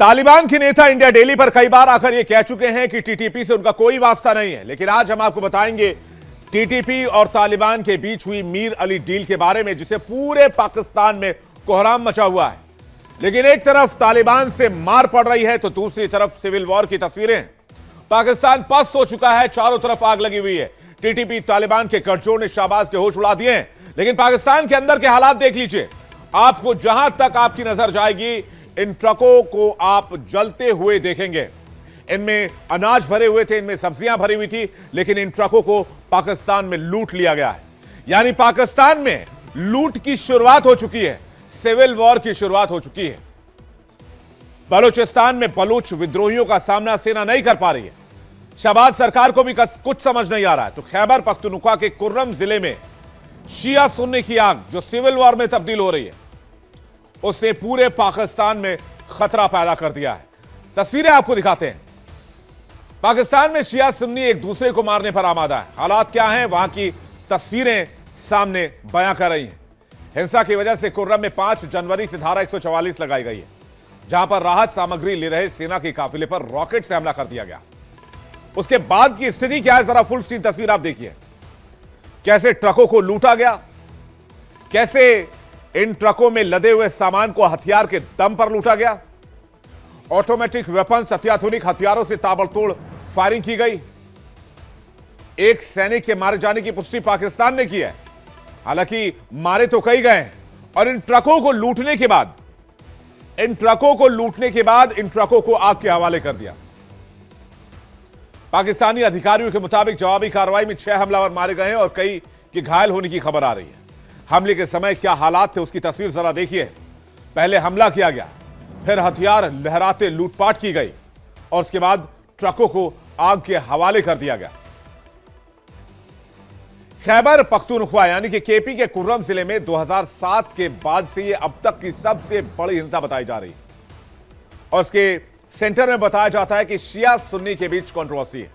तालिबान के नेता India daily पर कई बार आकर यह कह चुके हैं कि टीटीपी से उनका कोई वास्ता नहीं है, लेकिन आज हम आपको बताएंगे टीटीपी और तालिबान के बीच हुई मीर अली डील के बारे में, जिसे पूरे पाकिस्तान में कोहराम मचा हुआ है। लेकिन एक तरफ तालिबान से मार पड़ रही है तो दूसरी तरफ सिविल वॉर की तस्वीरें। पाकिस्तान पस्त हो चुका है, चारों तरफ आग लगी हुई है। टीटीपी तालिबान के गठजोड़ ने शाहबाज के होश उड़ा दिए हैं, लेकिन पाकिस्तान के अंदर के हालात देख लीजिए। आपको जहां तक आपकी नजर जाएगी, इन ट्रकों को आप जलते हुए देखेंगे। इनमें अनाज भरे हुए थे, इनमें सब्जियां भरी हुई थी, लेकिन इन ट्रकों को पाकिस्तान में लूट लिया गया है। यानी पाकिस्तान में लूट की शुरुआत हो चुकी है, सिविल वॉर की शुरुआत हो चुकी है। बलूचिस्तान में बलूच विद्रोहियों का सामना सेना नहीं कर पा रही है। शहबाज सरकार को भी कुछ समझ नहीं आ रहा है। तो खैबर पख्तूनख्वा के कुर्रम जिले में शिया सुन्नी की आग जो सिविल वॉर में तब्दील हो रही है, उसने पूरे पाकिस्तान में खतरा पैदा कर दिया है। तस्वीरें आपको दिखाते हैं। पाकिस्तान में शिया सुन्नी एक दूसरे को मारने पर आमादा है। हालात क्या हैं, वहां की तस्वीरें सामने बयां कर रही हैं। हिंसा की वजह से कुर्रम में 5 जनवरी से धारा 144 लगाई गई है, जहां पर राहत सामग्री ले रहे सेना के काफिले पर रॉकेट से हमला कर दिया गया। उसके बाद की स्थिति क्या है, जरा फुल स्क्रीन तस्वीर आप देखिए। कैसे ट्रकों को लूटा गया, कैसे इन ट्रकों में लदे हुए सामान को हथियार के दम पर लूटा गया। ऑटोमेटिक वेपन्स, अत्याधुनिक हथियारों से ताबड़तोड़ फायरिंग की गई। एक सैनिक के मारे जाने की पुष्टि पाकिस्तान ने की है, हालांकि मारे तो कई गए हैं। और इन ट्रकों को लूटने के बाद इन ट्रकों को आग के हवाले कर दिया। पाकिस्तानी अधिकारियों के मुताबिक जवाबी कार्रवाई में 6 हमलावर मारे गए हैं और कई के घायल होने की खबर आ रही है। हमले के समय क्या हालात थे, उसकी तस्वीर जरा देखिए। पहले हमला किया गया, फिर हथियार लहराते लूटपाट की गई और उसके बाद ट्रकों को आग के हवाले कर दिया गया। खैबर पख्तूनख्वा यानी कि केपी के कुर्रम जिले में 2007 के बाद से यह अब तक की सबसे बड़ी हिंसा बताई जा रही है और इसके सेंटर में बताया जाता है कि शिया सुन्नी के बीच कंट्रोवर्सी है।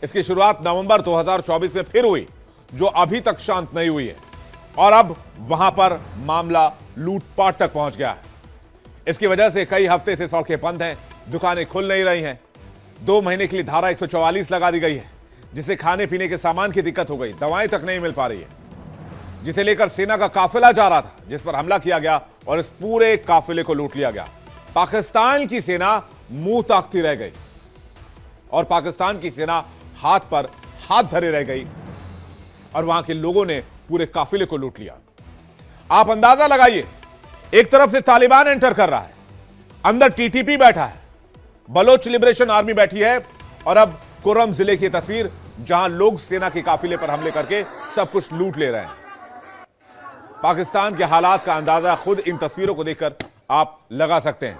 इसकी शुरुआत नवंबर 2024 में फिर हुई, जो अभी तक शांत नहीं हुई है और अब वहां पर मामला लूटपाट तक पहुंच गया है। इसकी वजह से कई हफ्ते से सड़कें बंद हैं, दुकानें खुल नहीं रही हैं। 2 महीने के लिए धारा 144 लगा दी गई है, जिससे खाने पीने के सामान की दिक्कत हो गई, दवाएं तक नहीं मिल पा रही है, जिसे लेकर सेना का काफिला जा रहा था, जिस पर हमला किया गया और इस पूरे काफिले को लूट लिया गया। पाकिस्तान की सेना मुंह ताकती रह गई और पाकिस्तान की सेना हाथ पर हाथ धरे रह गई और वहां के लोगों ने पूरे काफिले को लूट लिया। आप अंदाजा लगाइए, एक तरफ से तालिबान एंटर कर रहा है, अंदर टीटीपी बैठा है, बलोच लिबरेशन आर्मी बैठी है और अब कुर्रम जिले की तस्वीर जहां लोग सेना के काफिले पर हमले करके सब कुछ लूट ले रहे हैं। पाकिस्तान के हालात का अंदाजा खुद इन तस्वीरों को देखकर आप लगा सकते हैं।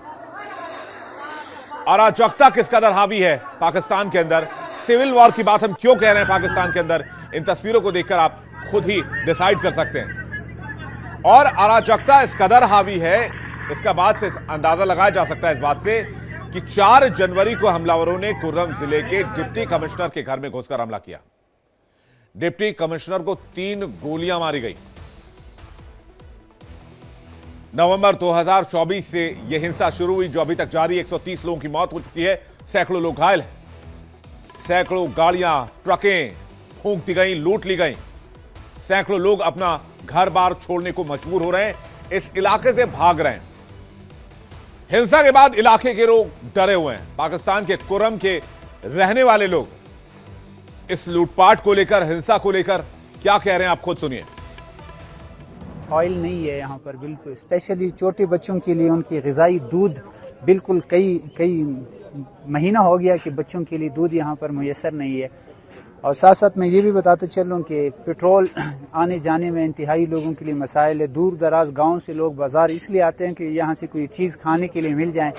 अराजकता किस कदर हावी है पाकिस्तान के अंदर, सिविल वॉर की बात हम क्यों कह रहे हैं पाकिस्तान के अंदर, इन तस्वीरों को देखकर आप खुद ही डिसाइड कर सकते हैं। और अराजकता इस कदर हावी है, इसका बात से अंदाजा लगाया जा सकता है इस बात से कि 4 जनवरी को हमलावरों ने कुर्रम जिले के डिप्टी कमिश्नर के घर में घुसकर हमला किया। डिप्टी कमिश्नर को 3 गोलियां मारी गई। नवंबर 2024 से यह हिंसा शुरू हुई, जो अभी तक जारी। 130 लोगों की मौत हो चुकी है, सैकड़ों लोग घायल हैं, सैकड़ों गाड़ियां, ट्रकें फूंक दी गई, लूट ली गई। सैकड़ों लोग अपना घर बार छोड़ने को मजबूर हो रहे हैं, इस इलाके से भाग रहे हैं। हिंसा के बाद इलाके के लोग डरे हुए हैं। पाकिस्तान के कुर्रम के रहने वाले लोग इस लूटपाट को लेकर, हिंसा को लेकर क्या कह रहे हैं, आप खुद सुनिए। ऑयल नहीं है यहाँ पर बिल्कुल, स्पेशली छोटे बच्चों के लिए उनकी ग़िज़ाई दूध बिल्कुल कई महीना हो गया कि बच्चों के लिए दूध यहाँ पर मुयसर नहीं है। और साथ साथ मैं ये भी बताते चलूँ कि पेट्रोल आने जाने में इंतहाई लोगों के लिए मसाइल है। दूर दराज गांव से लोग बाज़ार इसलिए आते हैं कि यहाँ से कोई चीज़ खाने के लिए मिल जाए,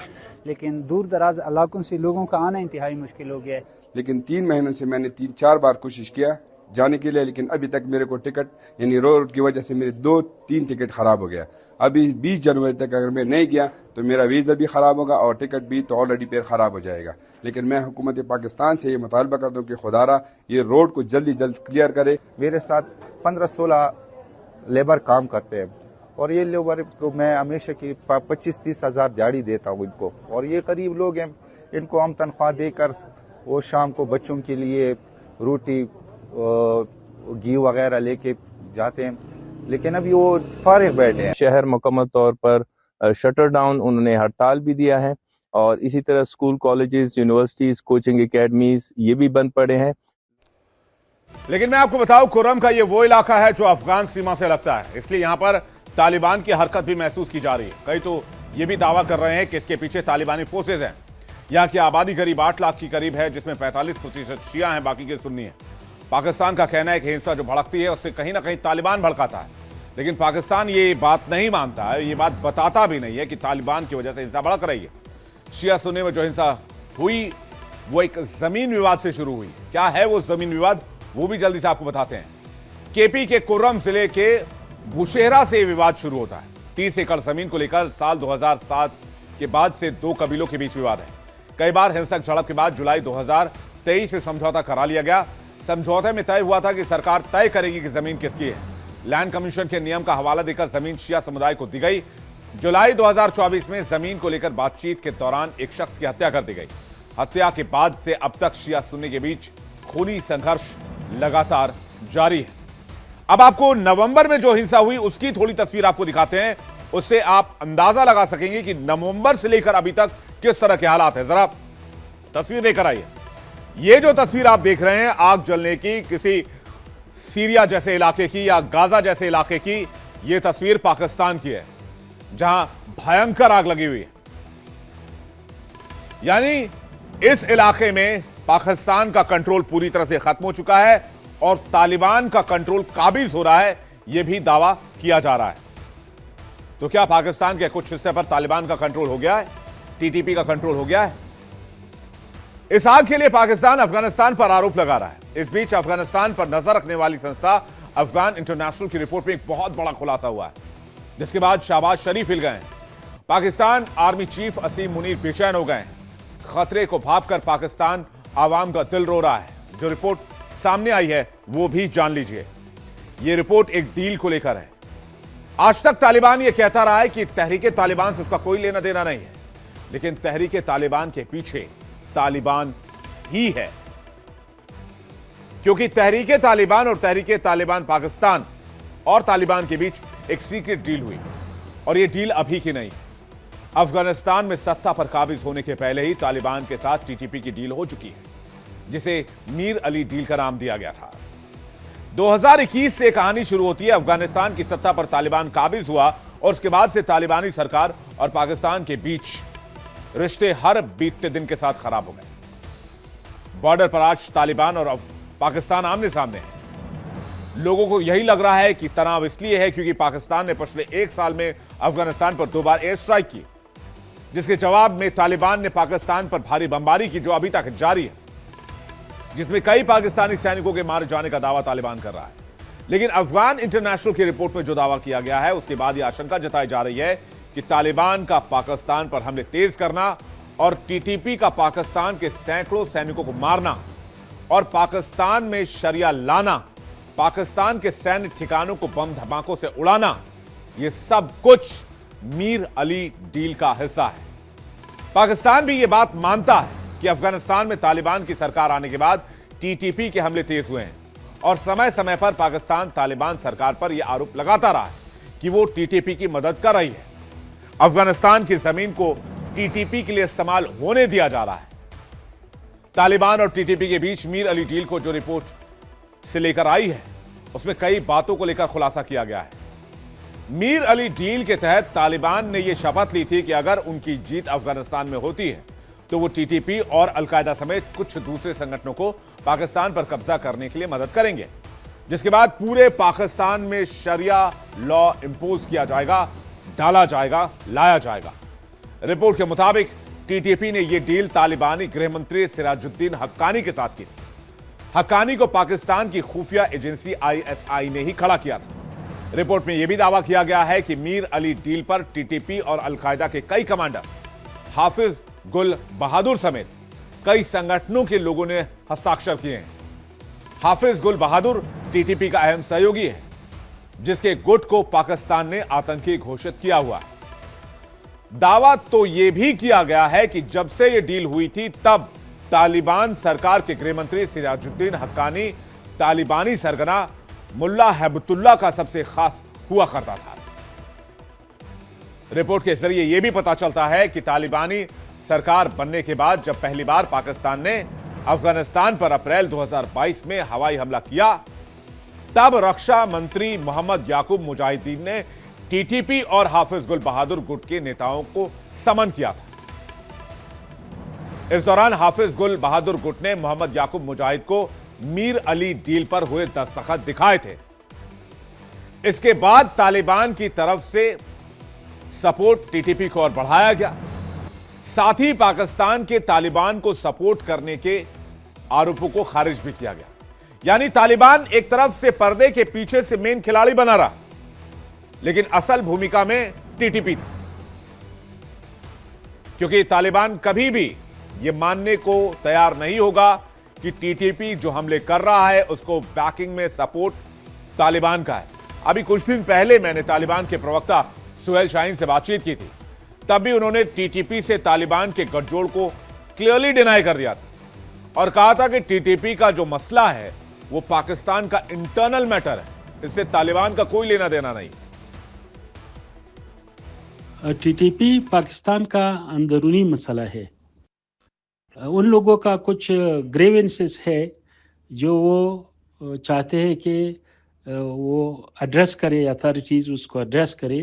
लेकिन दूर दराज इलाकों से लोगों का आना इंतहाई मुश्किल हो गया है। लेकिन 3 महीनों से मैंने 3-4 बार कोशिश किया जाने के लिए, लेकिन अभी तक मेरे को टिकट, यानी रोड की वजह से मेरे 2-3 टिकट खराब हो गया। अभी 20 जनवरी तक अगर मैं नहीं गया तो मेरा वीज़ा भी ख़राब होगा और टिकट भी तो ऑलरेडी फिर ख़राब हो जाएगा। लेकिन मैं हुकूमत पाकिस्तान से ये मुतालबा करता हूँ कि खुदारा ये रोड को जल्दी क्लियर करे। मेरे साथ 15-16 लेबर काम करते हैं और ये लेबर को मैं हमेशा की 25-30 हज़ार दिहाड़ी देता हूँ इनको, और ये गरीब लोग हैं, इनको हम तनख्वाह देकर वो शाम को बच्चों के लिए रोटी घी वगैरह लेके जाते हैं, लेकिन अभी वो फारिग बैठे हैं। शहर मुकम्मल तौर पर शटर डाउन, उन्होंने हड़ताल भी दिया है, और इसी तरह school, colleges, universities, coaching academies ये भी बंद पड़े हैं। लेकिन मैं आपको बताऊं, कुर्रम का ये वो इलाका है जो अफगान सीमा से लगता है, इसलिए यहां पर तालिबान की हरकत भी महसूस की जा रही है। कई तो ये भी दावा कर रहे हैं कि इसके पीछे तालिबानी फोर्सेज हैं। यहां की आबादी करीब 8 लाख की करीब है, जिसमें 45% शिया हैं, बाकी के सुन्नी हैं। पाकिस्तान का कहना है कि हिंसा जो भड़कती है उससे कहीं ना कहीं तालिबान भड़काता है, लेकिन पाकिस्तान ये बात नहीं मानता है, ये बात बताता भी नहीं है कि तालिबान की वजह से हिंसा भड़क रही है। शिया सुन्नी में जो हिंसा हुई वो एक जमीन विवाद से शुरू हुई। क्या है वो जमीन विवाद, वो भी जल्दी से आपको बताते हैं। केपी के कुर्रम जिले के बुशेहरा से विवाद शुरू होता है। 30 एकड़ जमीन को लेकर साल 2007 के बाद से दो कबीलों के बीच विवाद है। कई बार हिंसक झड़प के बाद जुलाई 2023 में समझौता करा लिया गया। समझौते में तय हुआ था कि सरकार तय करेगी कि जमीन किसकी है। लैंड कमीशन के नियम का हवाला देकर जमीन शिया समुदाय को दी गई। जुलाई 2024 में जमीन को लेकर बातचीत के दौरान एक शख्स की हत्या कर दी गई। हत्या के बाद से अब तक शिया सुन्नी के बीच खूनी संघर्ष लगातार जारी है। अब आपको नवंबर में जो हिंसा हुई उसकी थोड़ी तस्वीर आपको दिखाते हैं, उससे आप अंदाजा लगा सकेंगे कि नवंबर से लेकर अभी तक किस तरह के हालात हैं। जरा तस्वीर लेकर आइए। ये जो तस्वीर आप देख रहे हैं आग जलने की, किसी सीरिया जैसे इलाके की या गाजा जैसे इलाके की, यह तस्वीर पाकिस्तान की है जहां भयंकर आग लगी हुई है। यानी इस इलाके में पाकिस्तान का कंट्रोल पूरी तरह से खत्म हो चुका है और तालिबान का कंट्रोल काबिज हो रहा है, यह भी दावा किया जा रहा है। तो क्या पाकिस्तान के कुछ हिस्से पर तालिबान का कंट्रोल हो गया है, टीटीपी का कंट्रोल हो गया है? इस आग के लिए पाकिस्तान अफगानिस्तान पर आरोप लगा रहा है। इस बीच अफगानिस्तान पर नजर रखने वाली संस्था अफगान इंटरनेशनल की रिपोर्ट में एक बहुत बड़ा खुलासा हुआ है, जिसके बाद शहबाज शरीफ हिल गए हैं। पाकिस्तान आर्मी चीफ असीम मुनीर बेचैन हो गए हैं। खतरे को भांपकर पाकिस्तान आवाम का दिल रो रहा है। जो रिपोर्ट सामने आई है वो भी जान लीजिए। यह रिपोर्ट एक डील को लेकर है। आज तक तालिबान यह कहता रहा है कि तहरीके तालिबान से उसका कोई लेना देना नहीं है, लेकिन तहरीके तालिबान के पीछे तालिबान ही है, क्योंकि तहरीके तालिबान और तहरीके तालिबान पाकिस्तान और तालिबान के बीच एक सीक्रेट डील हुई, और यह डील अभी की नहीं। अफगानिस्तान में सत्ता पर काबिज होने के पहले ही तालिबान के साथ टीटीपी की डील हो चुकी है, जिसे मीर अली डील का नाम दिया गया था। 2021 से कहानी शुरू होती है। अफगानिस्तान की सत्ता पर तालिबान काबिज हुआ और उसके बाद से तालिबानी सरकार और पाकिस्तान के बीच रिश्ते हर बीतते दिन के साथ खराब हो गए। बॉर्डर पर आज तालिबान और पाकिस्तान आमने सामने हैं। लोगों को यही लग रहा है कि तनाव इसलिए है क्योंकि पाकिस्तान ने पिछले 1 साल में अफगानिस्तान पर 2 बार एयर स्ट्राइक की, जिसके जवाब में तालिबान ने पाकिस्तान पर भारी बमबारी की, जो अभी तक जारी है, जिसमें कई पाकिस्तानी सैनिकों के मारे जाने का दावा तालिबान कर रहा है। लेकिन अफगान इंटरनेशनल की रिपोर्ट में जो दावा किया गया है उसके बाद यह आशंका जताई जा रही है कि तालिबान का पाकिस्तान पर हमले तेज करना और टीटीपी का पाकिस्तान के सैकड़ों सैनिकों को मारना और पाकिस्तान में शरिया लाना, पाकिस्तान के सैन्य ठिकानों को बम धमाकों से उड़ाना, यह सब कुछ मीर अली डील का हिस्सा है। पाकिस्तान भी यह बात मानता है कि अफगानिस्तान में तालिबान की सरकार आने के बाद टीटीपी के हमले तेज हुए हैं और समय समय पर पाकिस्तान तालिबान सरकार पर यह आरोप लगाता रहा है कि वो टीटीपी की मदद कर रही है। अफगानिस्तान की जमीन को टीटीपी के लिए इस्तेमाल होने दिया जा रहा है। तालिबान और टीटीपी के बीच मीर अली डील को जो रिपोर्ट से लेकर आई है उसमें कई बातों को लेकर खुलासा किया गया है। मीर अली डील के तहत तालिबान ने यह शपथ ली थी कि अगर उनकी जीत अफगानिस्तान में होती है तो वो टीटीपी और अलकायदा समेत कुछ दूसरे संगठनों को पाकिस्तान पर कब्जा करने के लिए मदद करेंगे, जिसके बाद पूरे पाकिस्तान में शरिया लॉ इंपोज किया जाएगा, डाला जाएगा, लाया जाएगा। रिपोर्ट के मुताबिक टीटीपी ने यह डील तालिबानी गृह मंत्री सिराजुद्दीन हक्कानी के साथ की थी। हक्कानी को पाकिस्तान की खुफिया एजेंसी आईएसआई ने ही खड़ा किया था। रिपोर्ट में यह भी दावा किया गया है कि मीर अली डील पर टीटीपी और अलकायदा के कई कमांडर, हाफिज गुल बहादुर समेत कई संगठनों के लोगों ने हस्ताक्षर किए हैं। हाफिज गुल बहादुर टीटीपी का अहम सहयोगी है। जिसके गुट को पाकिस्तान ने आतंकी घोषित किया हुआ है। दावा तो यह भी किया गया है कि जब से यह डील हुई थी तब तालिबान सरकार के गृहमंत्री सिराजुद्दीन हक्कानी तालिबानी सरगना मुल्ला हैबतुल्लाह का सबसे खास हुआ करता था। रिपोर्ट के जरिए यह भी पता चलता है कि तालिबानी सरकार बनने के बाद जब पहली बार पाकिस्तान ने अफगानिस्तान पर अप्रैल 2022 में हवाई हमला किया, तब रक्षा मंत्री मोहम्मद याकूब मुजाहिदीन ने टीटीपी और हाफिज गुल बहादुर गुट के नेताओं को समन किया था। इस दौरान हाफिज गुल बहादुर गुट ने मोहम्मद याकूब मुजाहिद को मीर अली डील पर हुए दस्तखत दिखाए थे। इसके बाद तालिबान की तरफ से सपोर्ट टीटीपी को और बढ़ाया गया। साथ ही पाकिस्तान के तालिबान को सपोर्ट करने के आरोपों को खारिज भी किया गया। यानी तालिबान एक तरफ से पर्दे के पीछे से मेन खिलाड़ी बना रहा, लेकिन असल भूमिका में टीटीपी था, क्योंकि तालिबान कभी भी यह मानने को तैयार नहीं होगा कि टीटीपी जो हमले कर रहा है उसको बैकिंग में सपोर्ट तालिबान का है। अभी कुछ दिन पहले मैंने तालिबान के प्रवक्ता सुहेल शाहीन से बातचीत की थी, तब भी उन्होंने टीटीपी से तालिबान के गठजोड़ को क्लियरली डिनाई कर दिया था और कहा था कि टीटीपी का जो मसला है वो पाकिस्तान का इंटरनल मैटर है, इससे तालिबान का कोई लेना देना नहीं। टीटीपी पाकिस्तान का अंदरूनी मसला है। उन लोगों का कुछ ग्रेवेंसेस है जो वो चाहते हैं कि वो एड्रेस करे, अथॉरिटीज़ उसको एड्रेस करे।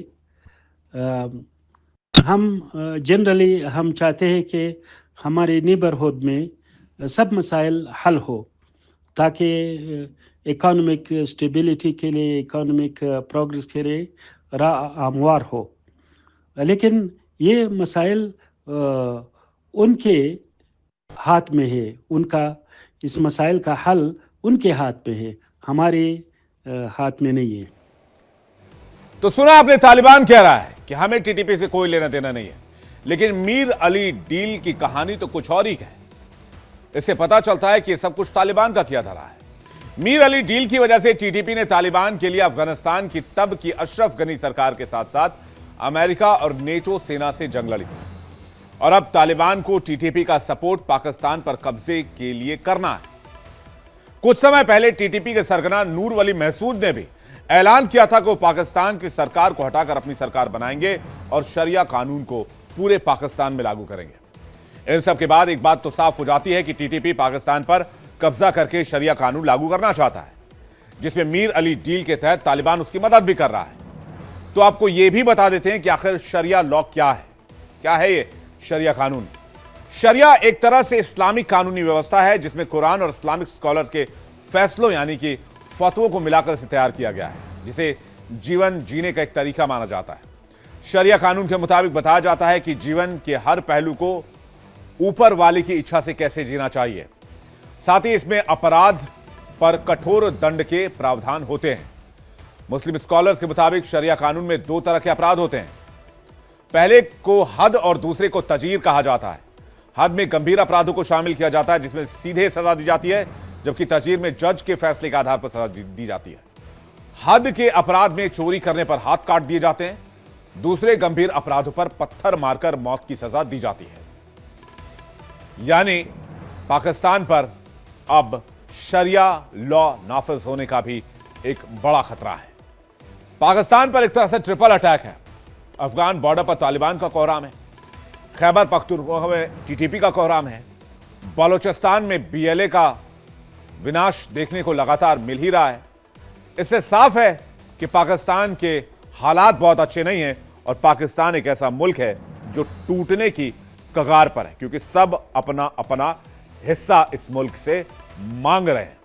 हम जनरली हम चाहते हैं कि हमारे नेबरहुड में सब मसाइल हल हो, ताकि इकोनॉमिक स्टेबिलिटी के लिए, इकोनॉमिक प्रोग्रेस के लिए राह हमवार हो। लेकिन ये मसाइल उनके हाथ में है, उनका इस मसाइल का हल उनके हाथ में है, हमारे हाथ में नहीं है। तो सुना आपने, तालिबान कह रहा है कि हमें टीटीपी से कोई लेना देना नहीं है, लेकिन मीर अली डील की कहानी तो कुछ और ही है। इससे पता चलता है कि यह सब कुछ तालिबान का किया धरा है। मीर अली डील की वजह से टीटीपी ने तालिबान के लिए अफगानिस्तान की तब की अशरफ गनी सरकार के साथ साथ अमेरिका और नेटो सेना से जंग लड़ी थी, और अब तालिबान को टीटीपी का सपोर्ट पाकिस्तान पर कब्जे के लिए करना है। कुछ समय पहले टीटीपी के सरगना नूर वली महसूद ने भी ऐलान किया था कि वो पाकिस्तान की सरकार को हटाकर अपनी सरकार बनाएंगे और शरिया कानून को पूरे पाकिस्तान में लागू करेंगे। इन सब के बाद एक बात तो साफ हो जाती है कि टीटीपी पाकिस्तान पर कब्जा करके शरिया कानून लागू करना चाहता है, जिसमें मीर अली डील के तहत तालिबान उसकी मदद भी कर रहा है। तो आपको यह भी बता देते हैं कि आखिर शरिया लॉ क्या है। क्या है ये शरिया कानून? शरिया एक तरह से इस्लामिक कानूनी व्यवस्था है जिसमें कुरान और इस्लामिक स्कॉलर्स के फैसलों यानी कि फतवों को मिलाकर इसे तैयार किया गया है, जिसे जीवन जीने का एक तरीका माना जाता है। शरिया कानून के मुताबिक बताया जाता है कि जीवन के हर पहलू को ऊपर वाले की इच्छा से कैसे जीना चाहिए। साथ ही इसमें अपराध पर कठोर दंड के प्रावधान होते हैं। मुस्लिम स्कॉलर्स के मुताबिक शरिया कानून में दो तरह के अपराध होते हैं। पहले को हद और दूसरे को तजीर कहा जाता है। हद में गंभीर अपराधों को शामिल किया जाता है जिसमें सीधे सजा दी जाती है, जबकि तजीर में जज के फैसले के आधार पर सजा दी जाती है। हद के अपराध में चोरी करने पर हाथ काट दिए जाते हैं। दूसरे गंभीर अपराधों पर पत्थर मारकर मौत की सजा दी जाती है। यानी पाकिस्तान पर अब शरिया लॉ नाफिज होने का भी एक बड़ा खतरा है। पाकिस्तान पर एक तरह से ट्रिपल अटैक है। अफगान बॉर्डर पर तालिबान का कोहराम है, खैबर पख्तूनख्वा में टीटीपी का कोहराम है, बलोचिस्तान में बीएलए का विनाश देखने को लगातार मिल ही रहा है। इससे साफ है कि पाकिस्तान के हालात बहुत अच्छे नहीं हैं और पाकिस्तान एक ऐसा मुल्क है जो टूटने की कगार पर है, क्योंकि सब अपना अपना हिस्सा इस मुल्क से मांग रहे हैं।